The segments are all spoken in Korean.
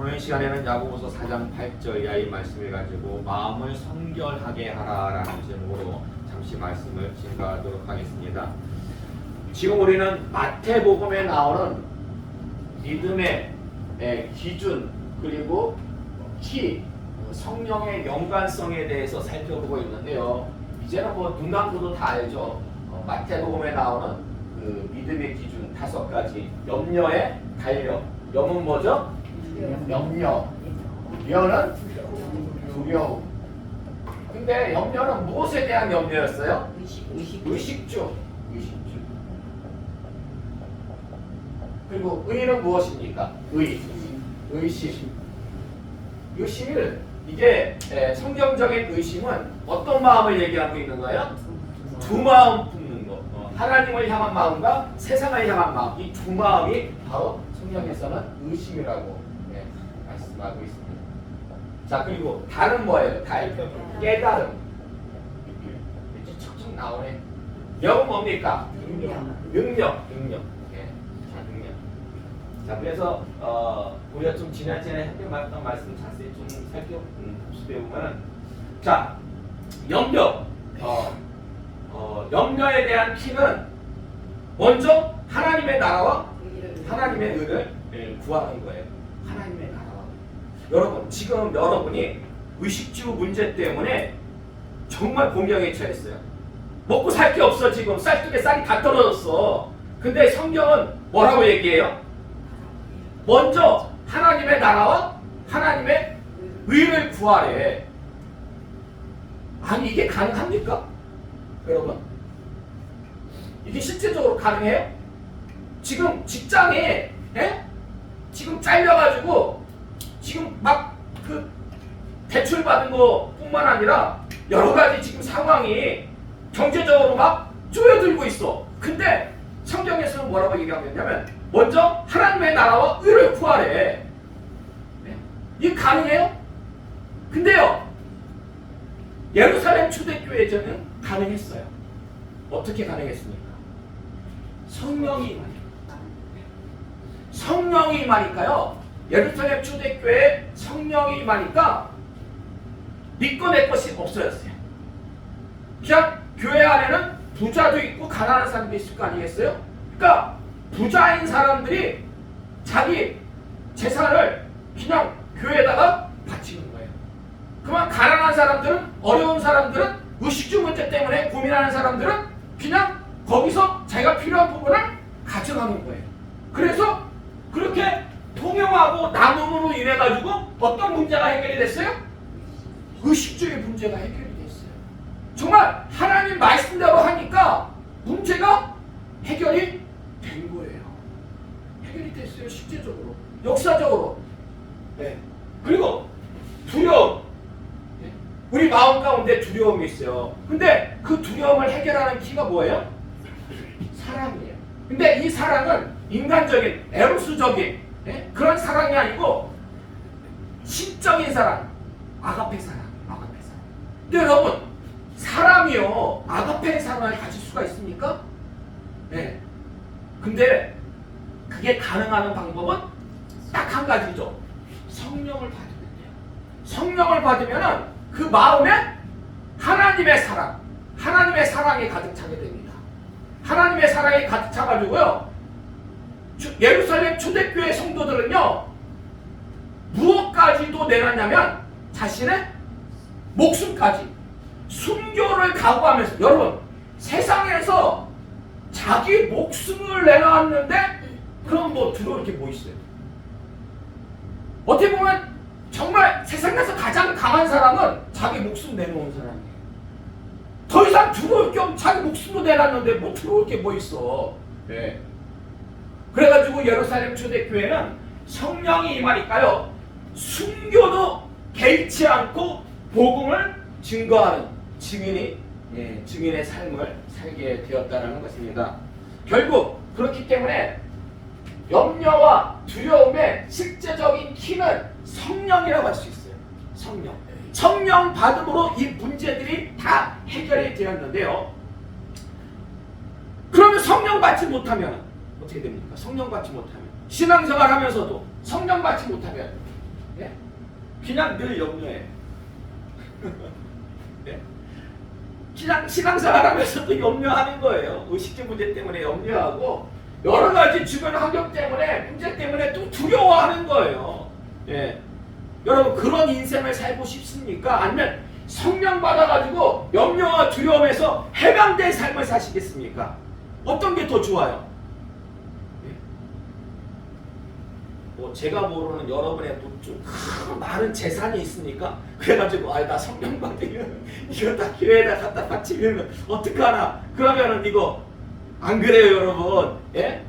오늘 시간에는 야고보서 4장 8절 이하의 말씀을 가지고 마음을 성결하게 하라라는 제목으로 잠시 말씀을 증거하도록 하겠습니다. 지금 우리는 마태복음에 나오는 믿음의 기준 그리고 키, 성령의 연관성에 대해서 살펴보고 있는데요. 이제는 뭐 눈 감고도 다 알죠. 마태복음에 나오는 그 믿음의 기준 5가지. 염려의 달력. 염은 뭐죠? 염려. 여는 두려움. 근데 염려는 무엇에 대한 염려였어요? 의식주. 그리고 의는 무엇입니까? 의심. 이게 성경적인 의심은 어떤 마음을 얘기하고 있는 거예요? 두 마음 품는 거. 하나님을 향한 마음과 세상을 향한 마음. 이 두 마음이 바로 성경에서는 의심이라고 말씀하고 있습니다. 자, 그리고 달은 뭐예요? 깨달음. 이제 척척 나오네. 영은 뭡니까? 능력. 자, 그래서 우리가 좀 지난주에 했던 말씀 자세히 좀 살펴보면, 자, 염려에 대한 키는 먼저 하나님의 나라와 하나님의 의를 구하는 거예요. 하나님의 나라와. 여러분, 지금 여러분이 의식주 문제 때문에 정말 곤경에 처했어요. 먹고 살 게 없어. 지금 쌀뜨게 쌀이 다 떨어졌어. 근데 성경은 뭐라고 얘기해요? 먼저 하나님의 나라와 하나님의 의를 구하래. 아니, 이게 가능합니까? 여러분, 이게 실제적으로 가능해요? 지금 직장에 지금 잘려가지고 지금 막 그 대출 받은 거 뿐만 아니라 여러 가지 지금 상황이 경제적으로 막 쪼여들고 있어. 근데 성경에서는 뭐라고 얘기하고 있냐면 먼저 하나님의 나라와 의를 구하래. 이게 가능해요? 근데요, 예루살렘 초대교회에서는 가능했어요. 어떻게 가능했습니까? 성령이 임하니까요. 예루살렘 초대교회에 성령이 임하니까 믿고 내 것이 없어졌어요. 그냥 교회 안에는 부자도 있고 가난한 사람도 있을 거 아니겠어요? 그러니까 부자인 사람들이 자기 재산을 그냥 교회에다가 바치는 거예요. 그러면 가난한 사람들은, 어려운 사람들은, 의식주 문제 때문에 고민하는 사람들은 그냥 거기서 자기가 필요한 부분을 가져가는 거예요. 그래서 그렇게 통용하고 나눔으로 인해 가지고 어떤 문제가 해결이 됐어요? 의식주의 문제가 해결이 됐어요. 정말 하나님 말씀대로 하니까 문제가 해결이 된 거예요. 해결이 됐어요. 실제적으로, 역사적으로. 그리고 두려움. 우리 마음 가운데 두려움이 있어요. 근데 그 두려움을 해결하는 키가 뭐예요? 사랑이에요. 근데 이 사랑은 인간적인, 에로스적인 그런 사랑이 아니고 신적인 사랑, 아가페 사랑. 근데 여러분, 사람이요, 아가페 사랑을 가질 수가 있습니까? 근데 그게 가능한 방법은 딱 한 가지죠. 성령을 받으면 돼요. 성령을 받으면은 그 마음에 하나님의 사랑이 가득 차게 됩니다. 하나님의 사랑이 가득 차가지고요, 예루살렘 초대교회 성도들은요, 무엇까지도 내놨냐면 자신의 목숨까지, 순교를 각오하면서. 여러분, 세상에서 자기 목숨을 내놨는데 그럼 뭐 두려울 게 뭐 있어요? 어떻게 보면 정말 세상에서 가장 강한 사람은 자기 목숨 내놓은 사람이에요. 더 이상 두려울 게 없는, 자기 목숨도 내놨는데 뭐 두려울 게 뭐 있어. 그래가지고 예루살렘 초대교회는 성령이 임하니까요, 순교도 개의치 않고 복음을 증거하는 증인의 삶을 살게 되었다는 것입니다. 결국 그렇기 때문에 염려와 두려움의 실제적인 키는 성령이라고 할 수 있어요. 성령 받음으로 이 문제들이 다 해결이 되었는데요. 그러면 성령 받지 못하면 어떻게 됩니까? 성령 받지 못하면, 신앙생활 하면서도 성령 받지 못하면 예? 그냥 늘 염려해. 예? 신앙생활 하면서도 염려하는 거예요. 의식주 문제 때문에 염려하고 여러 가지 주변 환경 때문에 문제 때문에 또 두려워하는 거예요. 예. 여러분 그런 인생을 살고 싶습니까? 아니면 성령 받아가지고 염려와 두려움에서 해방된 삶을 사시겠습니까? 어떤 게 더 좋아요? 예? 뭐 제가 모르는 여러분의 좀 많은 재산이 있으니까 그래가지고 나 성령 받으면 이거 다 교회에다 갖다 바치면 어떡하나? 그러면은 이거 안 그래요, 여러분? 예?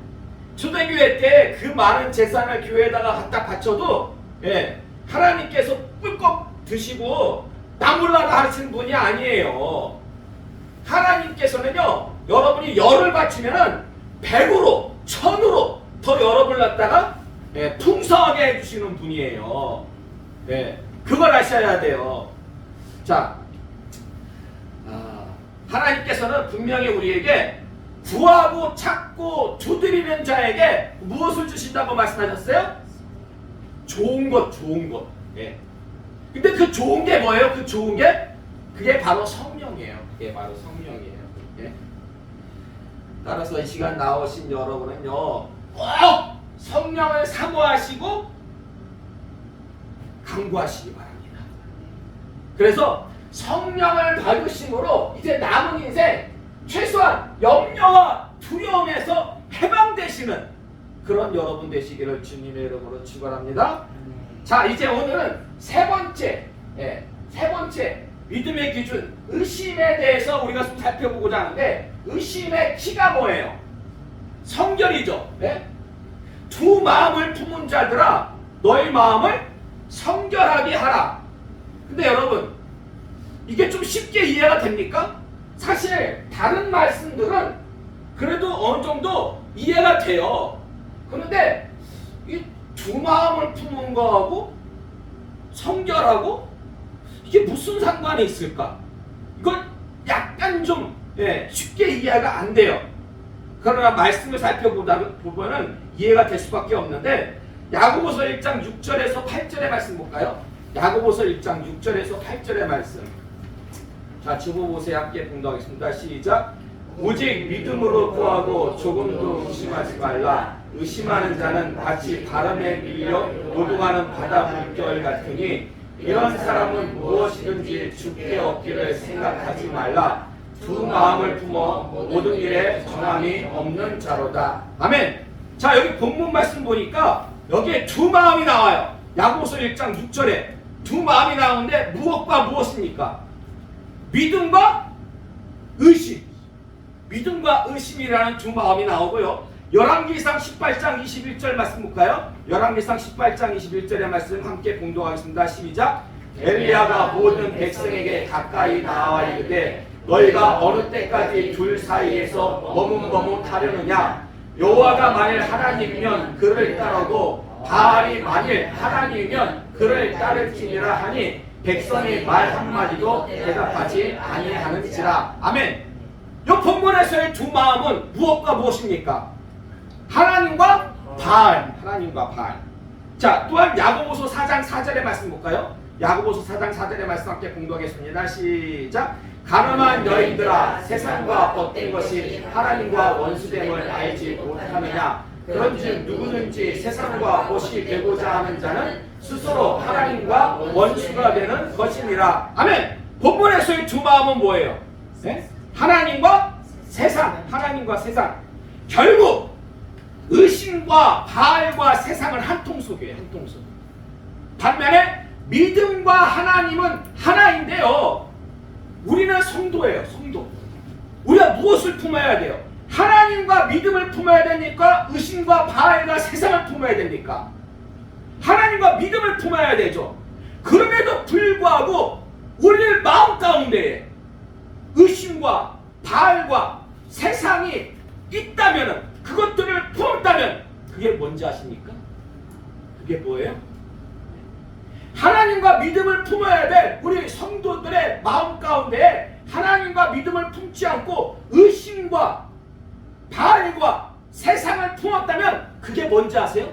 초대교회 때 그 많은 재산을 교회에다가 갖다 바쳐도 예, 하나님께서 꿀꺽 드시고 나몰라라 하시는 분이 아니에요. 하나님께서는요, 여러분이 열을 바치면은 100으로, 1000으로 더 여러분을 갖다가 예, 풍성하게 해주시는 분이에요. 예, 그걸 아셔야 돼요. 자, 하나님께서는 분명히 우리에게 구하고 찾고 두드리는 자에게 무엇을 주신다고 말씀하셨어요? 좋은 것, 좋은 것. 예. 근데 그 좋은 게 뭐예요? 그 좋은 게? 그게 바로 성령이에요. 그게 바로 성령이에요. 예. 따라서 이 시간 나오신 여러분은요, 꼭 성령을 사모하시고 강구하시기 바랍니다. 그래서 성령을 받으심으로 이제 남은 인생 최소한 염려와 두려움에서 해방되시는 그런 여러분 되시기를 주님의 이름으로 축원합니다. 자, 이제 오늘은 세 번째 믿음의 기준, 의심에 대해서 우리가 좀 살펴보고자 하는데, 의심의 키가 뭐예요? 성결이죠. 네? 두 마음을 품은 자들아, 너희 마음을 성결하게 하라. 근데 여러분, 이게 좀 쉽게 이해가 됩니까? 사실 다른 말씀들은 그래도 어느 정도 이해가 돼요. 그런데 이 두 마음을 품은 거하고 성결하고 이게 무슨 상관이 있을까? 이건 약간 좀 쉽게 이해가 안 돼요. 그러나 말씀을 살펴보면은 이해가 될 수밖에 없는데, 야고보서 1장 6절에서 8절의 말씀 볼까요? 야고보서 1장 6절에서 8절의 말씀. 자, 주보 보세요. 함께 봉독하겠습니다. 시작. 오직 믿음으로 구하고 조금도 의심하지 말라. 의심하는 자는 마치 바람에 밀려 노동하는 바다 물결 같으니 이런 사람은 무엇이든지 죽게 얻기를 생각하지 말라. 두 마음을 품어 모든 일에 정함이 없는 자로다. 아멘. 자, 여기 본문 말씀 보니까 여기에 두 마음이 나와요. 야고보서 1장 6절에 두 마음이 나오는데 무엇과 무엇입니까? 믿음과 의심. 믿음과 의심이라는 두 마음이 나오고요. 열왕기상 18장 21절 말씀 볼까요? 열왕기상 18장 21절의 말씀 함께 봉독하겠습니다. 시작. 엘리야가 모든 백성에게 가까이 나와 이르되 너희가 어느 때까지 둘 사이에서 머뭇머뭇하려느냐? 여호와가 만일 하나님이면 그를 따르고 바알이 만일 하나님이면 그를 따를지니라 하니 백성의 말 한마디도 대답하지 아니하는지라. 아멘. 이 본문에서의 두 마음은 무엇과 무엇입니까? 하나님과 바알. 하나님과 바알. 자, 또한 야고보서 4장 4절의 말씀 볼까요? 야고보서 4장 4절의 말씀 함께 공부하겠습니다. 시작. 가늠한 여인들아, 세상과 헛된 것이 하나님과 원수됨을 알지 못하느냐? 그런즉 누구든지 세상과 옷이 되고자 하는 자는 스스로 하나님과 원수가 되는 것이니라. 아멘. 본문에서의 두 마음은 뭐예요? 네? 하나님과 세상. 하나님과 세상. 결국 의심과 바알과 세상은 한 통속이에요. 한 통속. 반면에 믿음과 하나님은 하나인데요, 우리는 성도예요. 성도. 우리가 무엇을 품어야 돼요? 하나님과 믿음을 품어야 되니까 의심과 바알과 세상을 품어야 됩니까? 하나님과 믿음을 품어야 되죠. 그럼에도 불구하고 우리의 마음 가운데에 의심과 바알과 세상이 있다면, 그것들을 품었다면 그게 뭔지 아십니까? 그게 뭐예요? 하나님과 믿음을 품어야 될 우리 성도들의 마음 가운데 하나님과 믿음을 품지 않고 의심과 바알과 세상을 품었다면 그게 뭔지 아세요?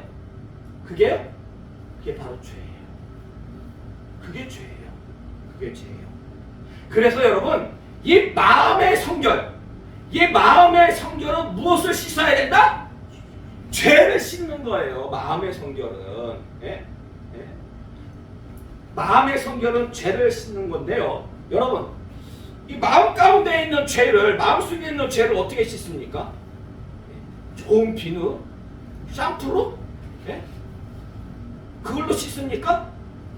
그게 바로 죄예요. 그게 죄예요. 그게 죄예요. 그래서 여러분, 이 마음의 성결, 이 마음의 성결은 무엇을 씻어야 된다? 죄를 씻는 거예요. 마음의 성결은. 예? 예? 마음의 성결은 죄를 씻는 건데요. 여러분, 이 마음 가운데 있는 죄를, 마음속에 있는 죄를 어떻게 씻습니까? 좋은 비누, 샴푸로? 예? 그걸로 씻습니까?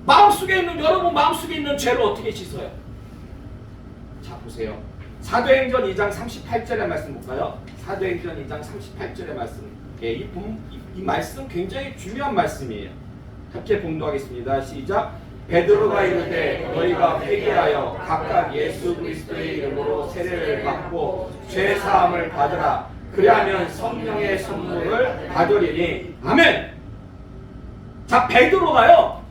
마음속에 있는, 여러분 마음속에 있는 죄를 어떻게 씻어요? 자, 보세요. 사도행전 2장 38절의 말씀 볼까요? 사도행전 2장 38절의 말씀. 예, 이 말씀 굉장히 중요한 말씀이에요. 함께 봉독하겠습니다. 시작. 베드로가 이르되 너희가 회개하여 각각 예수 그리스도의 이름으로 세례를 받고 죄 사함을 받으라. 그리하면 성령의 선물을 받으리니. 아멘. 자, 베드로가요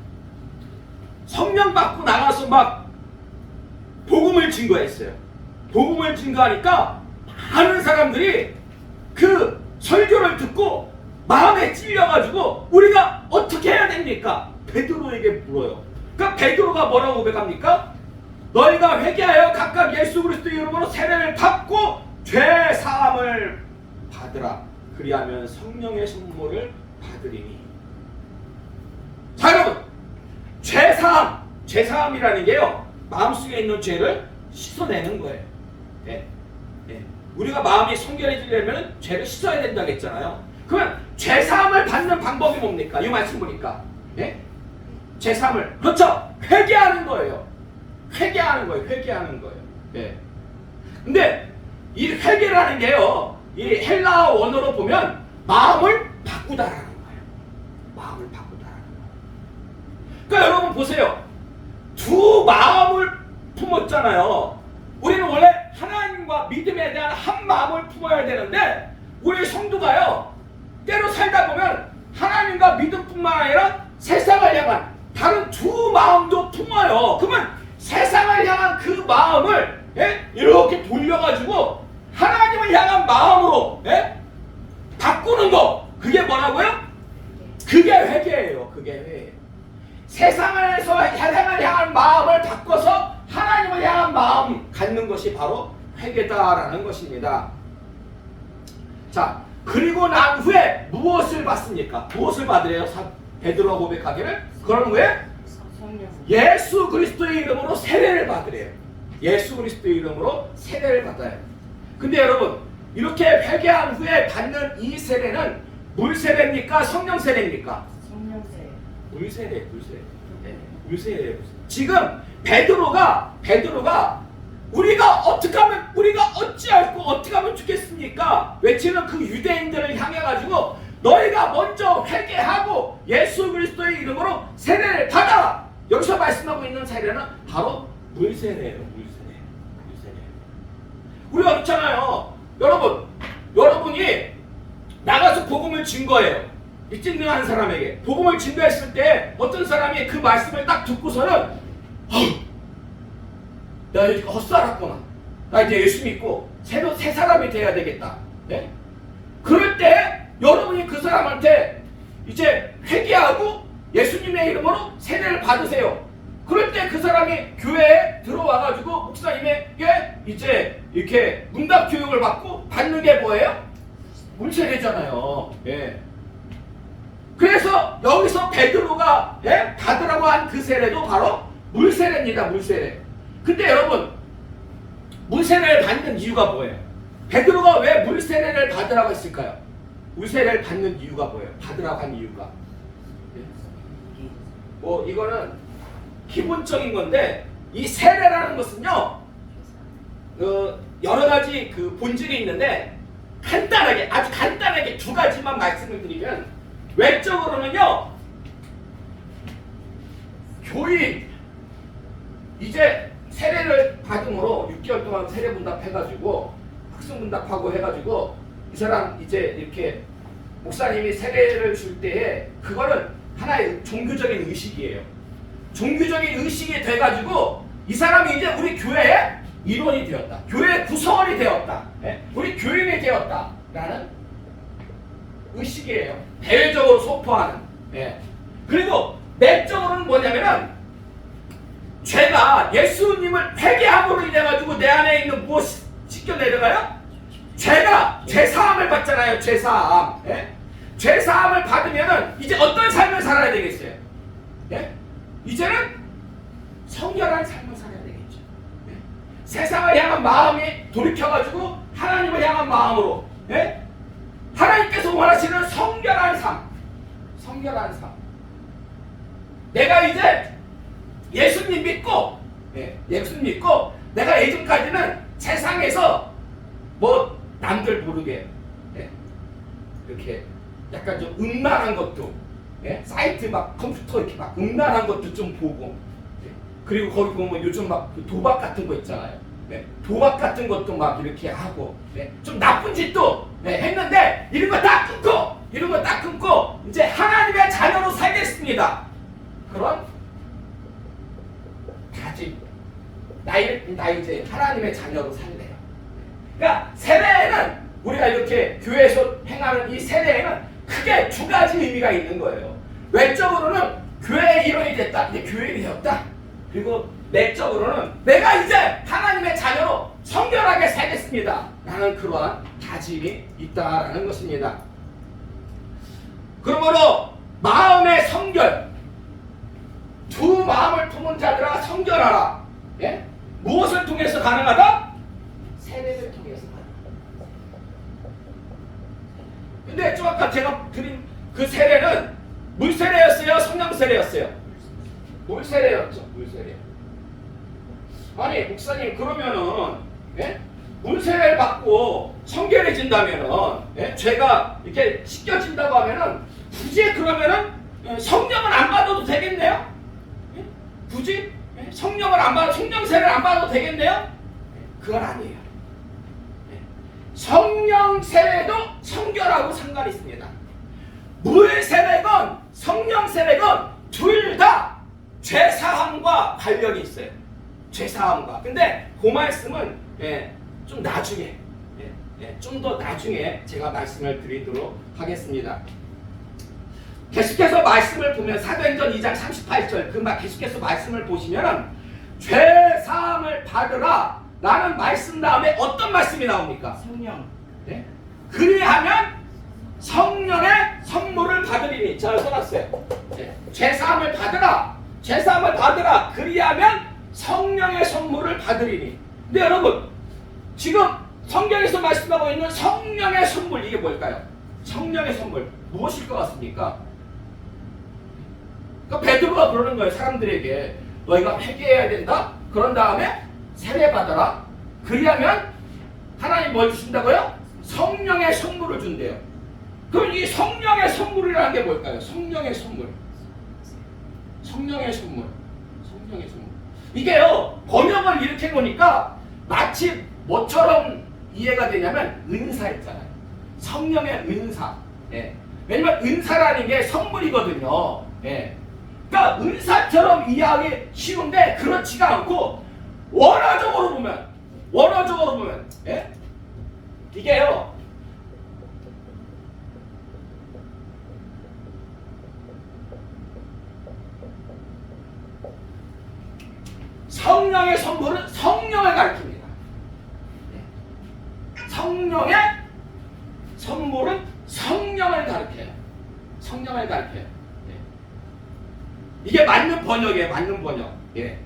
성령 받고 나가서 막 복음을 증거했어요. 복음을 증거하니까 많은 사람들이 그 설교를 듣고 마음에 찔려가지고 우리가 어떻게 해야 됩니까? 베드로에게 물어요. 그러니까 베드로가 뭐라고 고백합니까? 너희가 회개하여 각각 예수 그리스도의 이름으로 세례를 받고 죄 사함을 받으라. 그리하면 성령의 선물을 받으리니. 자, 여러분, 죄사함이라는 게요 마음속에 있는 죄를 씻어내는 거예요. 네. 네. 우리가 마음이 성결해지려면 죄를 씻어야 된다고 했잖아요. 그러면 죄사함을 받는 방법이 뭡니까? 이 말씀 보니까 네? 죄사함을, 그렇죠, 회개하는 거예요. 회개하는 거예요. 네. 근데 이 회개라는 게요 이 헬라어 원어로 보면 마음을 바꾸다라는 거예요. 마음을 바꾸다라는 거예요. 그러니까 여러분 보세요. 두 마음을 품었잖아요. 우리는 원래 하나님과 믿음에 대한 한 마음을 품어야 되는데 우리 성도가요 때로 살다 보면 하나님과 믿음뿐만 아니라 세상을 향한 다른 두 마음도 품어요. 그러면 세상을 향한 그 마음을 이렇게 돌려가지고 하나님을 향한 마음으로 바꾸는 거, 그게 뭐라고요? 그게 회개예요. 그게 회개예요. 세상을 향한 마음을 바꿔서 하나님을 향한 마음 갖는 것이 바로 회개다라는 것입니다. 자, 그리고 난 후에 무엇을 받습니까? 무엇을 받으래요? 베드로가 고백하기를 그런 후에 예수 그리스도의 이름으로 세례를 받으래요. 예수 그리스도의 이름으로 세례를 받아요. 근데 여러분, 이렇게 회개한 후에 받는 이 세례는 물 세례입니까? 성령 세례입니까? 성령 세례. 물 세례. 네, 물 세례예요. 지금 베드로가 우리가 어찌할고 어떻게 하면 좋겠습니까? 외치는 그 유대인들을 향해 가지고 너희가 먼저 회개하고 예수 그리스도의 이름으로 세례를 받아. 여기서 말씀하고 있는 세례는 바로 물 세례예요. 물 세례. 우리가 그렇잖아요. 여러분이 나가서 복음을 증거해요. 믿는 사람에게 복음을 증거했을 때 어떤 사람이 그 말씀을 딱 듣고서는 나 이제 헛살았구나. 나 이제 예수 믿고 새 사람이 돼야 되겠다. 네? 그럴 때 여러분이 그 사람한테 이제 회개하고 예수님의 이름으로 세례를 받으세요. 그럴 때 그 사람이 교회에 들어와가지고 목사님에게 이제 이렇게 문답 교육을 받는 게 뭐예요? 물세례잖아요. 예. 그래서 여기서 베드로가 받으라고 한 그 세례도 바로 물세례입니다. 물세례. 근데 여러분, 물세례를 받는 이유가 뭐예요? 베드로가 왜 물세례를 받으라고 했을까요? 물세례를 받는 이유가 뭐예요? 받으라고 한 이유가. 뭐 이거는 기본적인 건데 이 세례라는 것은요 여러 가지 그 본질이 있는데 아주 간단하게 두 가지만 말씀을 드리면, 외적으로는요 교인 이제 세례를 받음으로 6개월 동안 세례 분답해가지고 학습분답하고 해가지고 이 사람 이제 이렇게 목사님이 세례를 줄 때에 그거는 하나의 종교적인 의식이에요. 종교적인 의식이 돼가지고 이 사람이 이제 우리 교회의 일원이 되었다. 교회의 구성원이 되었다. 우리 교인이 되었다. 라는 의식이에요. 대외적으로 소포하는. 그리고 내적으로는 뭐냐면은 죄가 예수님을 회개함으로 인해 가지고 내 안에 있는 무엇이 씻겨 내려가요? 죄가 죄사함을 받잖아요. 죄사함. 예? 죄사함을 받으면은 이제 어떤 삶을 살아야 되겠어요? 예? 이제는 성결한 삶을 살아야 되겠죠. 예? 세상을 향한 마음이 돌이켜가지고 하나님을 향한 마음으로, 예? 하나님께서 원하시는 성결한 삶, 성결한 삶. 내가 이제 예수님 믿고, 예, 예수님 믿고 내가 예전까지는 세상에서 뭐 남들 모르게, 예, 이렇게 약간 좀 음란한 것도, 예, 사이트 막 컴퓨터 이렇게 막 음란한 것도 좀 보고, 예, 그리고 거기 보면 요즘 막 도박 같은 거 있잖아요. 예, 도박 같은 것도 막 이렇게 하고, 예, 좀 나쁜 짓도, 예, 했는데 이런 거 다 끊고, 이런 거 다 끊고 이제 하나님의 자녀로 살겠습니다. 그런 다짐. 나 이제 하나님의 자녀로 살래요. 그러니까 세례는 우리가 이렇게 교회에서 행하는 이 세례에는 크게 두 가지 의미가 있는 거예요. 외적으로는 교회의 일원이 됐다. 이제 교회인이 되었다. 그리고 내적으로는 내가 이제 하나님의 자녀로 성결하게 살겠습니다. 라는 그러한 다짐이 있다라는 것입니다. 그러므로 마음의 성결, 두 마음을 품은 자들아 성결하라. 예? 무엇을 통해서 가능하다? 세례를 통해서 가능하다. 근데 좀 아까 제가 드린 그 세례는 물세례였어요? 성령세례였어요? 물세례였죠. 물세례. 아니 목사님 그러면은, 예? 물세례를 받고 성결해진다면은, 예? 죄가 이렇게 씻겨진다고 하면은 굳이 그러면은 성령을 안 받아도 되겠네요? 예? 굳이 성령을 안 받아, 성령세례를 안 받아도 되겠네요? 그건 아니에요. 성령세례도 성결하고 상관이 있습니다. 물세례건 성령세례건 둘 다 죄사함과 관련이 있어요. 죄사함과. 근데 그 말씀은, 예, 좀 나중에, 좀 더 나중에 제가 말씀을 드리도록 하겠습니다. 계속해서 말씀을 보면 사도행전 2장 38절 그 계속해서 말씀을 보시면 죄사함을 받으라 라는 말씀 다음에 어떤 말씀이 나옵니까? 성령. 네? 그리하면 성령의 선물을 받으리니. 자, 써놨어요. 네. 죄사함을 받으라. 죄사함을 받으라. 그리하면 성령의 선물을 받으리니. 근데 여러분 지금 성경에서 말씀하고 있는 성령의 선물, 이게 뭘까요? 성령의 선물 무엇일 것 같습니까? 그러니까 베드로가 그러는 거예요. 사람들에게 너희가 회개해야 된다. 그런 다음에 세례 받아라. 그리하면 하나님 뭘 주신다고요? 성령의 선물을 준대요. 그럼 이 성령의 선물이라는 게 뭘까요? 성령의 선물. 성령의 선물. 성령의 선물. 이게요, 번역을 이렇게 해보니까 마치 뭐처럼 이해가 되냐면 은사 있잖아요. 성령의 은사. 예. 왜냐면 은사라는 게 선물이거든요. 예. 그러니까 은사처럼 이해하기 쉬운데 그렇지가 않고 원어적으로 보면, 예? 이게요, 성령의 선물은 성령을 가리킵니다. 성령의 선물은 성령을 가리켜요. 성령을 가리켜요. 이게 맞는 번역이에요. 맞는 번역. 예.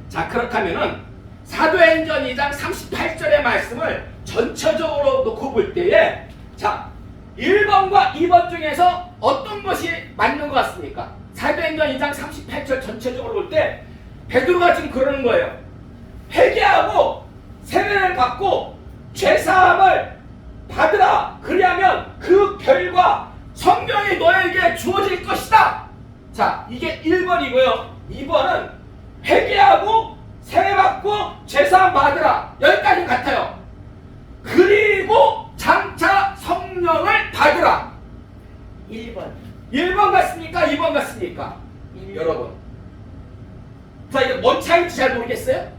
자, 그렇다면은 사도행전 2장 38절의 말씀을 전체적으로 놓고 볼 때에, 자, 1번과 2번 중에서 어떤 것이 맞는 것 같습니까? 사도행전 2장 38절 전체적으로 볼 때 베드로가 지금 그러는 거예요. 회개하고 세례를 받고 죄사함을 받으라. 그리하면 그 결과 성령이 너에게 주어질 것이다. 자, 이게 1번이고요. 2번은 회개하고 세례받고 죄사함 받으라. 여기까지 같아요. 그리고 장차 성령을 받으라. 1번. 1번 같습니까? 2번 같습니까? 1번. 여러분. 자, 이게 뭔 차이인지 잘 모르겠어요?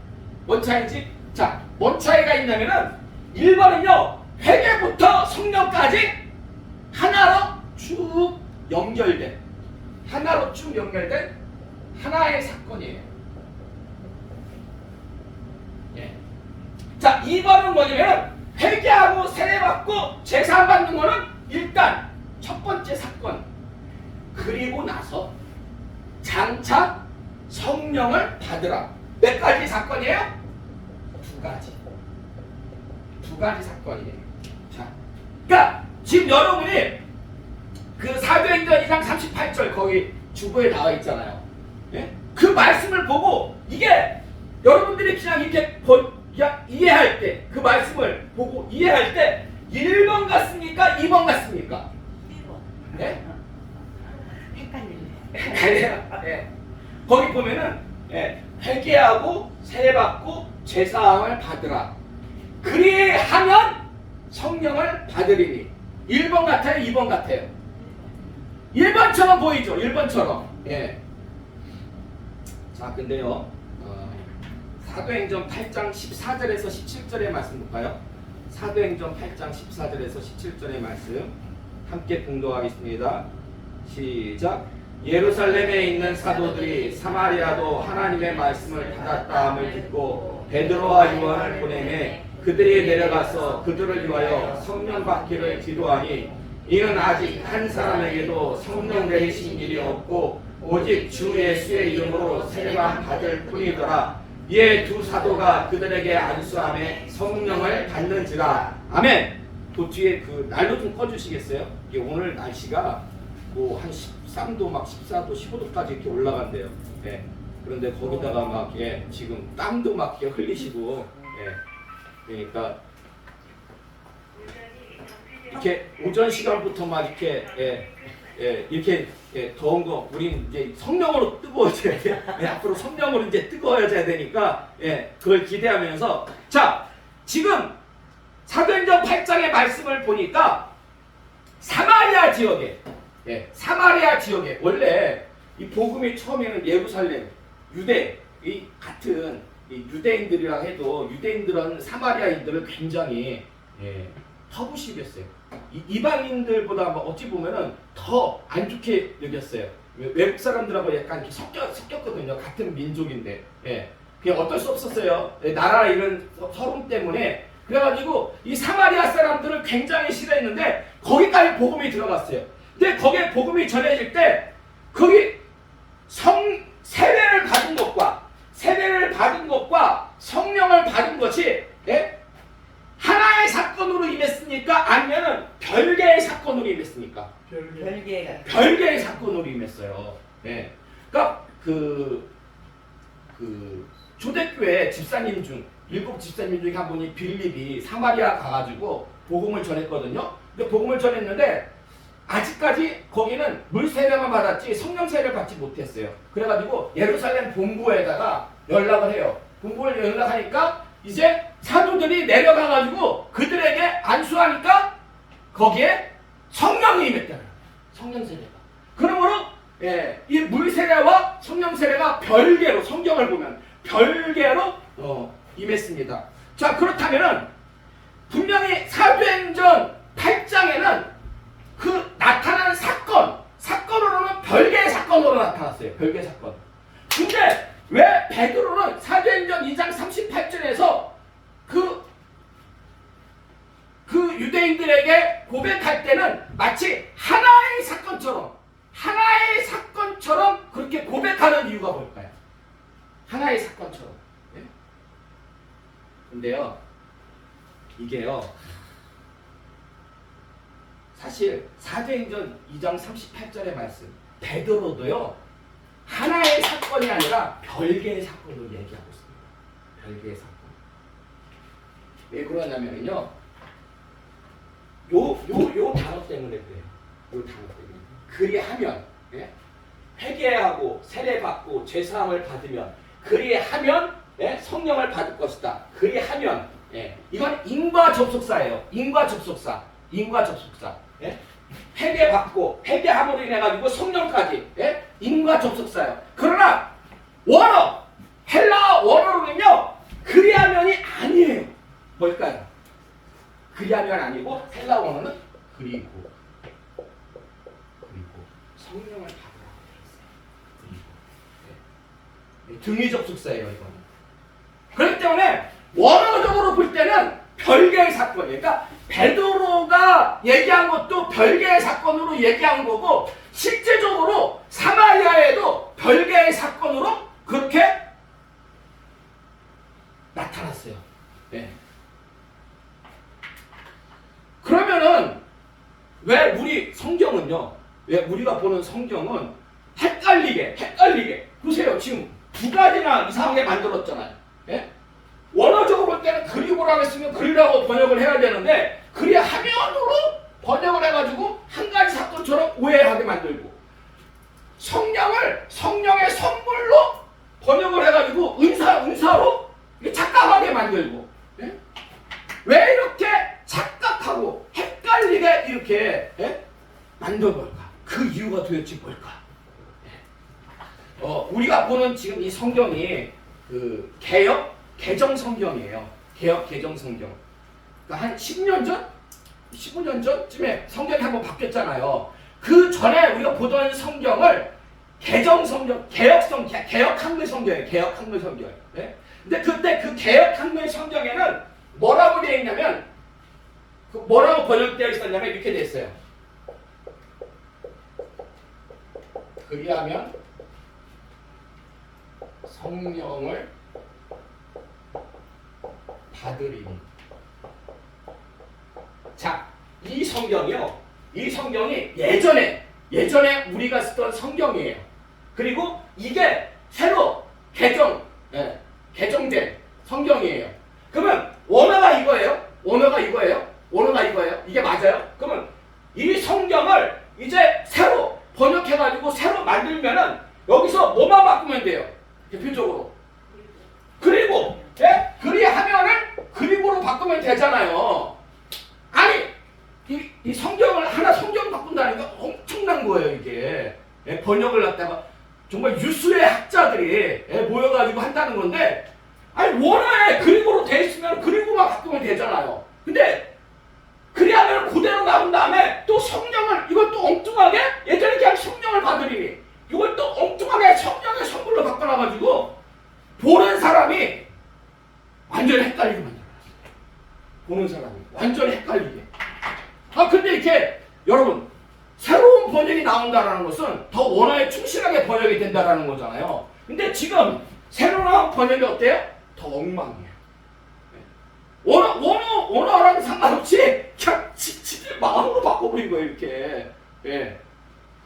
뭔 차이인지? 자, 뭔 차이가 있냐면은 1번은요, 회개부터 성령까지 하나로 쭉 연결된, 하나로 쭉 연결된 하나의 사건이에요. 자, 2번은 뭐냐면 회개하고 세례받고 제사함 받는 거는 일단 첫 번째 사건. 그리고 나서 장차 성령을 받으라. 몇 가지 사건이에요? 두 가지. 두 가지 사건이에요. 자, 그러니까 지금 여러분이 그 사도행전 2장 38절 거기 주보에 나와 있잖아요. 예? 그 말씀을 보고 이게 여러분들이 그냥 이렇게 이해할 때, 그 말씀을 보고 이해할 때 1번 같습니까? 2번 같습니까? 1번. 네? 헷갈리네. 예. 거기 보면은 회개하고 세례받고 제사함을 받으라. 그리하면 성령을 받으리니. 1번 같아요? 2번 같아요? 1번처럼 보이죠? 1번처럼. 예. 자, 근데요. 사도행전 8장 14절에서 17절의 말씀 볼까요? 사도행전 8장 14절에서 17절의 말씀 함께 공독하겠습니다. 시작. 예루살렘에 있는 사도들이 사마리아도 하나님의 말씀을 받았다함을 듣고 베드로와 요한을 보내매 그들이 내려가서 그들을 위하여 성령 받기를 기도하니 이는 아직 한 사람에게도 성령 내리신 일이 없고 오직 주 예수의 이름으로 세례만 받을 뿐이더라. 이에 두 사도가 그들에게 안수함에 성령을 받는지라. 아멘. 그 뒤에 그 난로 좀 꺼주시겠어요? 이게 오늘 날씨가 뭐 한 13도 막 14도 15도까지 이렇게 올라간대요. 예. 그런데 거기다가 막 지금 땀도 막 흘리시고 그러니까 이렇게 오전 시간부터 막 이렇게 이렇게 더운 거 우린 이제 성령으로 뜨거워져야 돼. 앞으로 성령으로 이제 뜨거워져야 되니까 그걸 기대하면서 자 지금 사도행전 8장의 말씀을 보니까 사마리아 지역에 사마리아 지역에 원래 이 복음이 처음에는 예루살렘 유대 이 같은 유대인들이라 해도 유대인들은 사마리아인들을 굉장히 터부시했어요. 이방인들보다 어찌 보면은 더 안 좋게 여겼어요. 외국 사람들하고 약간 이렇게 섞였거든요. 같은 민족인데, 그냥 어쩔 수 없었어요. 나라 이런 서름 때문에 그래가지고 이 사마리아 사람들을 굉장히 싫어했는데 거기까지 복음이 들어갔어요. 근데 거기에 복음이 전해질 때 거기 세례를 받은 것과 성령을 받은 것이 하나의 사건으로 임했습니까? 아니면은 별개의 사건으로 임했습니까? 별개의 사건으로 임했어요. 그러니까 그 초대교회 집사님 중 7집사님 중에 한 분이 빌립이 사마리아 가가지고 복음을 전했거든요. 근데 복음을 전했는데 아직까지 거기는 물 세례만 받았지 성령 세례를 받지 못했어요. 그래가지고 예루살렘 본부에다가 연락을 해요. 본부에 연락하니까 이제 사도들이 내려가가지고 그들에게 안수하니까 거기에 성령이 임했다. 성령 세례가. 그러므로 이 물 세례와 성령 세례가 별개로 성경을 보면 별개로 임했습니다. 자 그렇다면은 분명히 사도행전 8장에는 그 나타난 사건으로는 별개의 사건으로 나타났어요. 별개의 사건. 근데 왜 베드로는 사도행전 2장 38절에서 그 유대인들에게 고백할 때는 마치 하나의 사건처럼 그렇게 고백하는 이유가 뭘까요? 하나의 사건처럼. 근데요, 이게요, 사실 사도행전 2장 38절의 말씀, 베드로도요, 하나의 사건이 아니라 별개의 사건으로 얘기하고 있습니다. 별개의 사건. 왜 그러냐면요, 요 단어 때문에 그래요. 요 단어 때문에. 그리하면, 회개하고 세례받고 죄사함을 받으면, 그리하면 성령을 받을 것이다. 그리하면, 이건 인과 접속사예요. 인과 접속사. 회개함으로 인해 가지고 성령까지 인과 접속사예요. 그러나 헬라어 원어로는요 그리하면이 아니에요. 뭘까요? 그리하면 아니고 헬라어 원어는 그리고 성령을 받으라고 되어 있어요. 등위 접속사예요 이거는. 그렇기 때문에 원어적으로 볼 때는 별개의 사건이에요. 그러니까 베드로가 얘기한 것도 별개의 사건으로 얘기한 거고 실제적으로 사마리아에도 별개의 사건으로 그렇게 나타났어요. 네. 그러면은 왜 우리 성경은요? 왜 우리가 보는 성경은 헷갈리게 보세요. 지금 두 가지나 이상하게 만들었잖아요. 예? 원어적으로 볼 때는 그리고라고 했으면 그리라고 번역을 해야 되는데 그리 하면으로 번역을 해가지고 한 가지 사건처럼 오해하게 만들고 성령을 성령의 선물로 번역을 해가지고 은사로 착각하게 만들고 예? 왜 이렇게 착각하고 헷갈리게 이렇게 예? 만든 걸까? 그 이유가 도대체 뭘까? 우리가 보는 지금 이 성경이 그 개정 성경이에요. 개정 성경. 그러니까 한 10년 전? 15년 전쯤에 성경이 한번 바뀌었잖아요. 그 전에 우리가 보던 성경을 개정 성경, 개혁 한글 성경이에요. 개혁 한글 성경. 네? 근데 그때 그 개혁 한글 성경에는 뭐라고 되어 있냐면 뭐라고 번역되어 있었냐면 이렇게 되어 있어요. 그리하면 성령을 받으리니. 자, 이 성경이요. 이 성경이 예전에 우리가 쓰던 성경이에요. 그리고 이게 새로 개정된 성경이에요. 그러면 원어가 이거예요? 이게 맞아요? 그러면 이 성경을 이제 새로 번역해가지고 새로 만들면은 여기서 뭐만 바꾸면 돼요? 대표적으로 그리고 그리하면을 그리고로 바꾸면 되잖아요. 아니 이 성경을 하나 성경 바꾼다니까 엄청난 거예요 이게. 번역을 갖다가 정말 유수의 학자들이 모여가지고 한다는 건데 아니 원어에 그리고로 돼 있으면 그리고만 바꾸면 되잖아요. 근데 그리하면 그대로 나온 다음에 또 성령을 이걸 또 엉뚱하게 예전에 그냥 성령을 받으리니 이걸 또 엉뚱하게 성령의 선물로 바꿔놔가지고 보는 사람이 완전히 헷갈리게 만들어놨어요. 보는 사람이 완전히 헷갈리게. 근데 이렇게 여러분 새로운 번역이 나온다는 것은 더 원어에 충실하게 번역이 된다는 거잖아요. 근데 지금 새로 나온 번역이 어때요? 더 엉망이에요. 원어랑 상관없이 그냥 지들 마음으로 바꿔버린 거예요 이렇게. 예.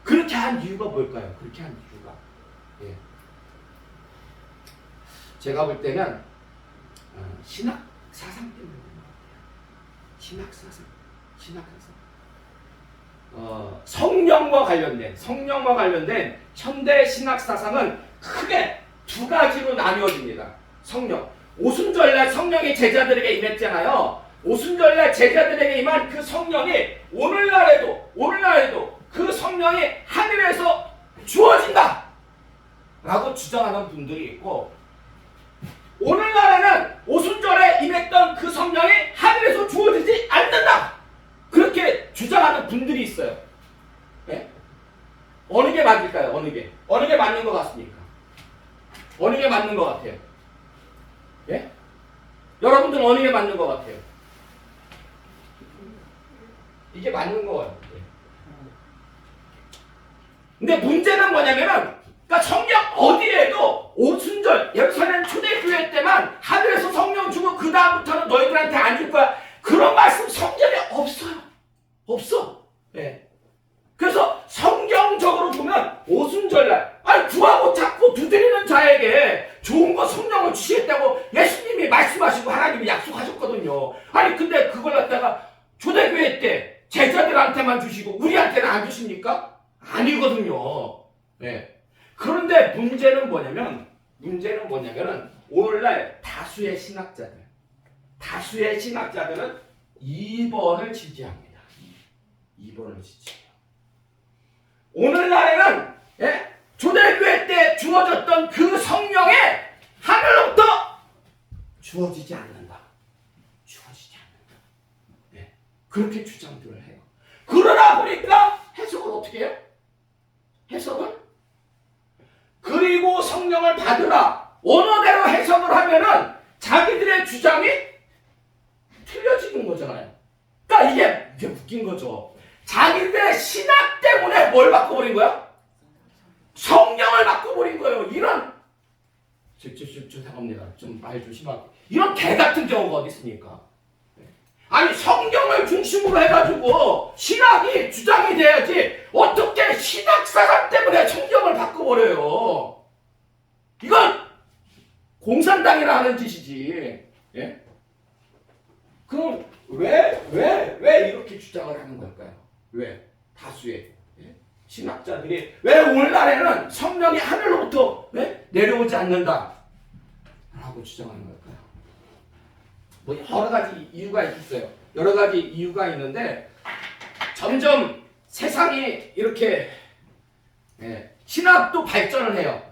그렇게 한 이유가 뭘까요? 그렇게 한 이유가. 예. 제가 볼 때는 신학 사상 때문에 그런 것 같아요. 신학 사상. 성령과 관련된 현대 신학 사상은 크게 두 가지로 나뉘어집니다. 성령. 오순절날 성령이 제자들에게 임했잖아요. 오순절날 제자들에게 임한 그 성령이 오늘날에도 그 성령이 하늘에서 주어진다 라고 주장하는 분들이 있고 오늘날에는 오순절에 임했던 그 성령이 하늘에서 주어지지 않는다 그렇게 주장하는 분들이 있어요. 네? 어느 게 맞을까요? 어느 게 맞는 것 같습니까? 어느 게 맞는 것 같아요? 예? 여러분들은 어느 게 맞는 것 같아요? 이게 맞는 것 같아요. 근데 문제는 뭐냐면은 그러니까 성경 어디에도 오순절 예루살렘 초대교회 때만 하늘에서 성령 주고 그 다음부터는 너희들한테 안 줄 거야 그런 말씀 성경에 없어. 예. 그래서 성경적으로 보면 오순절날 구하고 찾고 두드리는 자에게 좋은 거 성령을 주시겠다고 예수님이 말씀하시고 하나님이 약속하셨거든요. 근데 그걸 갖다가 초대교회 때 제자들한테만 주시고 우리한테는 안 주십니까? 아니거든요. 네. 그런데 문제는 뭐냐면은 오늘날 다수의 신학자들은 2번을 지지합니다. 2번을 지지해요. 오늘날에는 초대교회 때 주어졌던 그 성령이 하늘로부터 주어지지 않는다. 네. 그렇게 주장들을 해요. 그러다 보니까 해석을 어떻게 해요? 해석은 그리고 성령을 받으라 원어대로 해석을 하면은 자기들의 주장이 틀려지는 거잖아요. 그러니까 이게 웃긴 거죠. 자기들의 신학 때문에 뭘 바꿔버린 거야? 성경을 바꿔버린 거예요. 이런 죄송합니다. 좀 말 조심하고. 이런 개 같은 경우가 어디 있습니까? 아니 성경을 중심으로 해가지고 신학이 주장이 돼야지 어떻게 신학 사상 때문에 성경을 바꿔버려요. 이건 공산당이라 하는 짓이지. 예? 그럼 왜 이렇게 주장을 하는 걸까요? 왜? 다수의 신학자들이 왜 오늘날에는 성령이 하늘로부터 내려오지 않는다 라고 주장하는 걸까요? 뭐 여러 가지 이유가 있어요. 여러 가지 이유가 있는데 점점 세상이 이렇게 신학도 발전을 해요.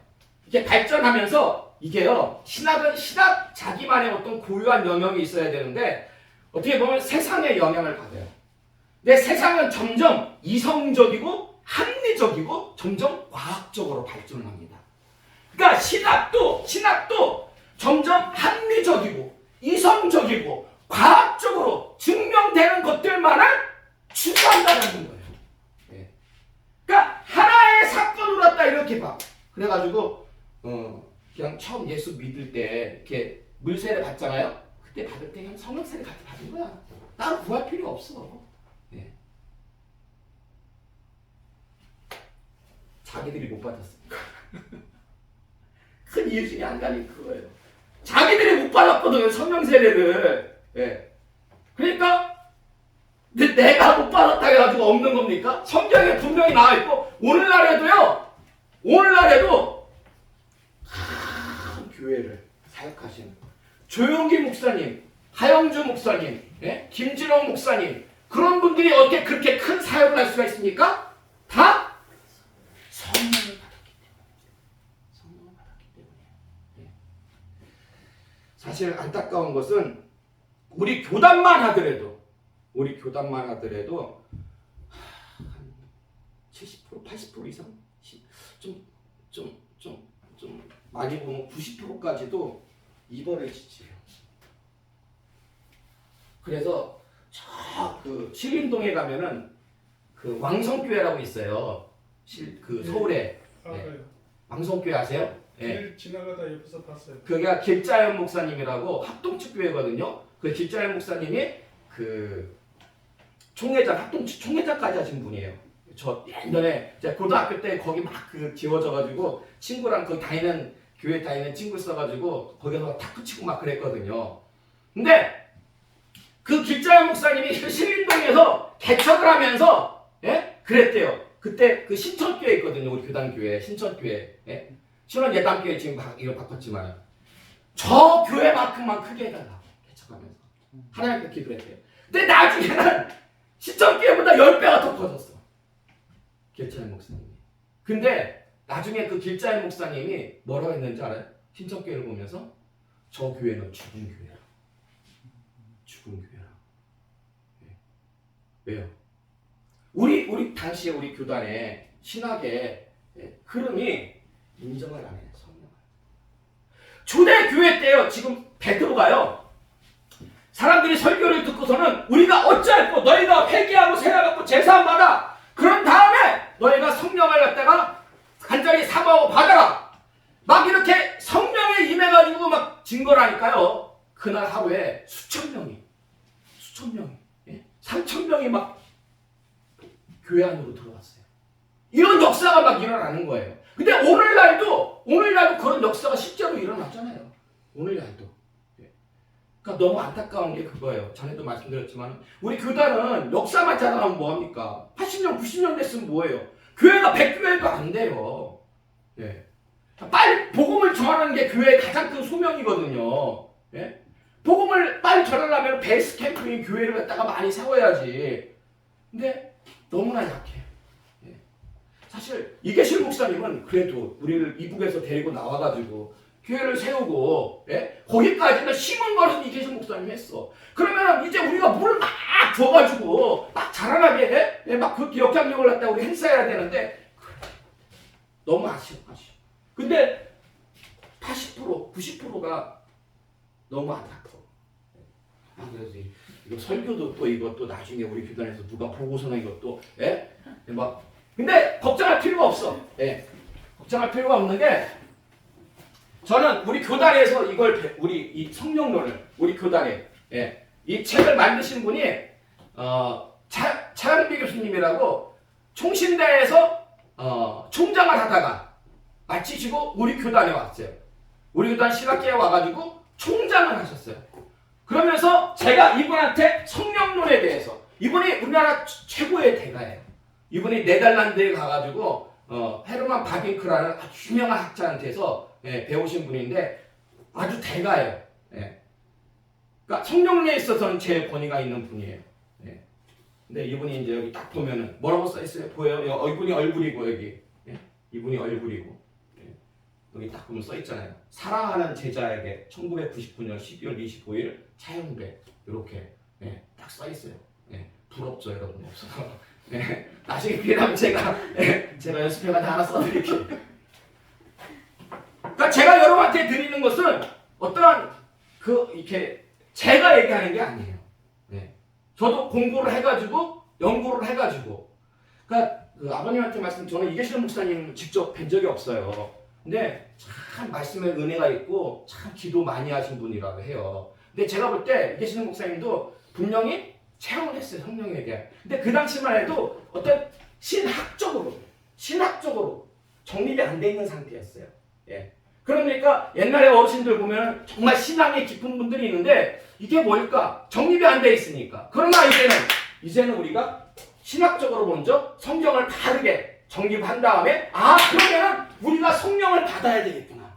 이게 발전하면서 이게요, 신학은 신학 자기만의 어떤 고유한 영역이 있어야 되는데 어떻게 보면 세상의 영향을 받아요. 근데 세상은 점점 이성적이고 합리적이고 점점 과학적으로 발전을 합니다. 그러니까 신학도 점점 합리적이고 이성적이고 과학적으로 증명되는 것들만을 추구한다는 거예요. 예. 그러니까 하나의 사건으로 갖다 이렇게 봐. 그래가지고 그냥 처음 예수 믿을 때 이렇게 물세례 받잖아요. 그때 받을 때 그냥 성령세례 같이 받은 거야. 따로 구할 필요 없어. 예. 자기들이 못 받았으니까. 큰 이유 중에 한 가지 그거예요. 자기들이 못 받았거든요, 성령세례를. 예. 그러니까 근데 내가 못 받았다 해가지고 없는 겁니까? 성경에 분명히 나와 있고 오늘날에도 큰 교회를 사역하시는 조용기 목사님, 하영주 목사님, 김진홍 목사님 그런 분들이 어떻게 그렇게 큰 사역을 할 수가 있습니까? 다 성령을 받았기 때문에. 사실 안타까운 것은 우리 교단만 하더라도 한 70%, 80% 이상 좀 많이 보면 90%까지도 이벌을 지지해요. 그래서 저 그 신림동에 가면은 그 왕성교회라고 있어요. 그 서울에 왕성교회 아세요? 길 지나가다 옆에서 봤어요. 그게 길자연 목사님이라고 합동측 교회거든요. 그 길자연 목사님이 그 합동측 총회장까지 하신 분이에요. 저 옛날에 제가 고등학교 때 거기 막 그 지워져가지고 친구랑 그 교회 다니는 친구 있어가지고 거기서 탁구 치고 막 그랬거든요. 근데 그 길자연 목사님이 신림동에서 개척을 하면서 그랬대요. 그때 그 신천교회 있거든요. 우리 교단교회 신천교회. 신원 예담교회 지금 이거 바꿨지만 저 교회만큼만 크게 해달라고 개척하면서 하나님께 기도했대요. 근데 나중에는 신천교회보다 10배가 더 커졌어. 길자연 목사님이. 근데 나중에 그 길자연 목사님이 뭐라고 했는지 알아요? 신천교회를 보면서 저 교회는 죽은 교회라. 죽은 교회라. 왜요? 우리 당시에 우리 교단의 신학의 흐름이 인정을 안 해요. 성령을. 초대교회 때요. 지금 베드로가요. 사람들이 설교를 듣고서는 우리가 어찌할꼬 너희가 회개하고 세례받고 제사함받아. 그런 다음에 너희가 성령을 갖다가 간절히 사모하고 받아라. 막 이렇게 성령에 임해가지고 막 증거를 하니까요. 그날 하루에 수천 명이 3,000명이 막 교회 안으로 들어왔어요. 이런 역사가 막 일어나는 거예요. 근데 오늘날도 그런 역사가 실제로 일어났잖아요. 오늘날도. 그러니까 너무 안타까운 게 그거예요. 전에도 말씀드렸지만 우리 교단은 역사만 자랑하면 뭐합니까? 80년, 90년 됐으면 뭐예요? 교회가 100교회도 안 돼요. 빨리 복음을 전하는 게 교회의 가장 큰 소명이거든요. 복음을 빨리 전하려면 베이스 캠프인 교회를 갖다가 많이 세워야지. 근데 너무나 약해요. 사실 이계실 목사님은 그래도 우리를 이북에서 데리고 나와가지고 교회를 세우고 거기까지는 심은 것은 이계실 목사님이 했어. 그러면 이제 우리가 물을 막 줘가지고 막 자라나게 막 그 역장력을 갖다 우리 행사해야 되는데 너무 아쉬워. 근데 80%, 90%가 너무 안타까워. 그래서 이거 설교도 또 이것도 나중에 우리 교단에서 누가 보고서는 이것도 막 근데 걱정할 필요가 없어. 걱정할 필요가 없는 게 저는 우리 교단에서 이걸 우리 이 성령론을 우리 교단에 이 책을 만드신 분이 차영비 교수님이라고 총신대에서 총장을 하다가 마치시고 우리 교단에 왔어요. 우리 교단 신학교에 와가지고 총장을 하셨어요. 그러면서 제가 이분한테 성령론에 대해서 이분이 우리나라 최고의 대가예요. 이분이 네덜란드에 가가지고 헤르만 바빙크라는 아주 유명한 학자한테서 배우신 분인데 아주 대가예요. 그러니까 성령론에 있어서는 제일 권위가 있는 분이에요. 근데 이분이 이제 여기 딱 보면은 뭐라고 써 있어요? 보여요? 이분이 얼굴이고 여기 이분이 얼굴이고 여기 딱 보면 써 있잖아요. 사랑하는 제자에게 1999년 12월 25일 차영배 이렇게 딱 써 있어요. 부럽죠 여러분 없어서. 나중에 기회나면 제가 연습해가지고 하나 써드릴게요. 그러니까 제가 여러분한테 드리는 것은 어떠한 이렇게 제가 얘기하는 게 아니에요. 저도 공부를 해가지고 연구를 해가지고 그러니까 아버님한테 저는 이계시는 목사님 직접 뵌 적이 없어요. 근데 참 말씀에 은혜가 있고 참 기도 많이 하신 분이라고 해요. 근데 제가 볼 때 이계시는 목사님도 분명히 체험을 했어요. 성령에 대한. 근데 그 당시만 해도 어떤 신학적으로 정립이 안 돼 있는 상태였어요. 그러니까 옛날에 어르신들 보면 정말 신앙이 깊은 분들이 있는데 이게 뭘까? 정립이 안 돼 있으니까. 그러나 이제는 우리가 신학적으로 먼저 성경을 바르게 정립한 다음에 그러면은 우리가 성령을 받아야 되겠구나.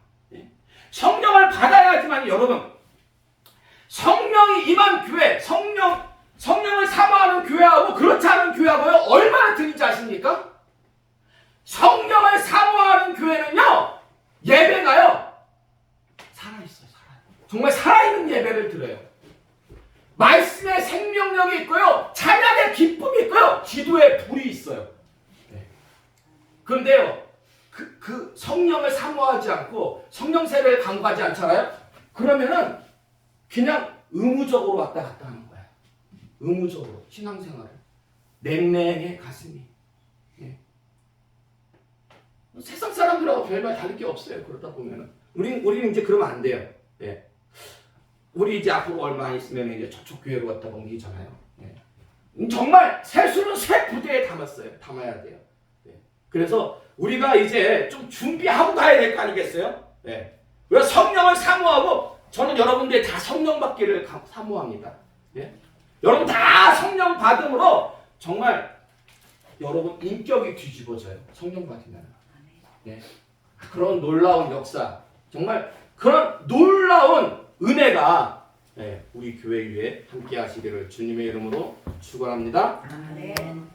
성령을 받아야지만 여러분 성령이 임한 교회, 성령을 사모하는 교회하고 그렇지 않은 교회하고요 얼마나 틀린지 아십니까? 성령을 사모하는 교회는요 예배가요 살아있어요. 정말 살아있는 예배를 드려요. 말씀의 생명력이 있고요 찬양의 기쁨이 있고요 기도의 불이 있어요. 그런데요 그 성령을 사모하지 않고 성령 세례를 강구하지 않잖아요. 그러면은 그냥 의무적으로 왔다 갔다 하는 거야. 의무적으로 신앙생활을 냉랭해 가슴이. 세상 사람들하고 별말 다를 게 없어요. 그러다 보면은 우리는 이제 그러면 안 돼요. 우리 이제 앞으로 얼마 있으면 이제 저쪽 교회로 갔다 옮기잖아요. 정말 세수는 새 부대에 담아야 돼요. 그래서 우리가 이제 좀 준비하고 가야 될 거 아니겠어요? 왜 성령을 사모하고 저는 여러분들이 다 성령 받기를 사모합니다. 여러분 다 성령 받음으로 정말 여러분 인격이 뒤집어져요. 성령 받으면. 그런 놀라운 역사, 정말 그런 놀라운 은혜가 우리 교회 위에 함께 하시기를 주님의 이름으로 축원합니다. 아멘.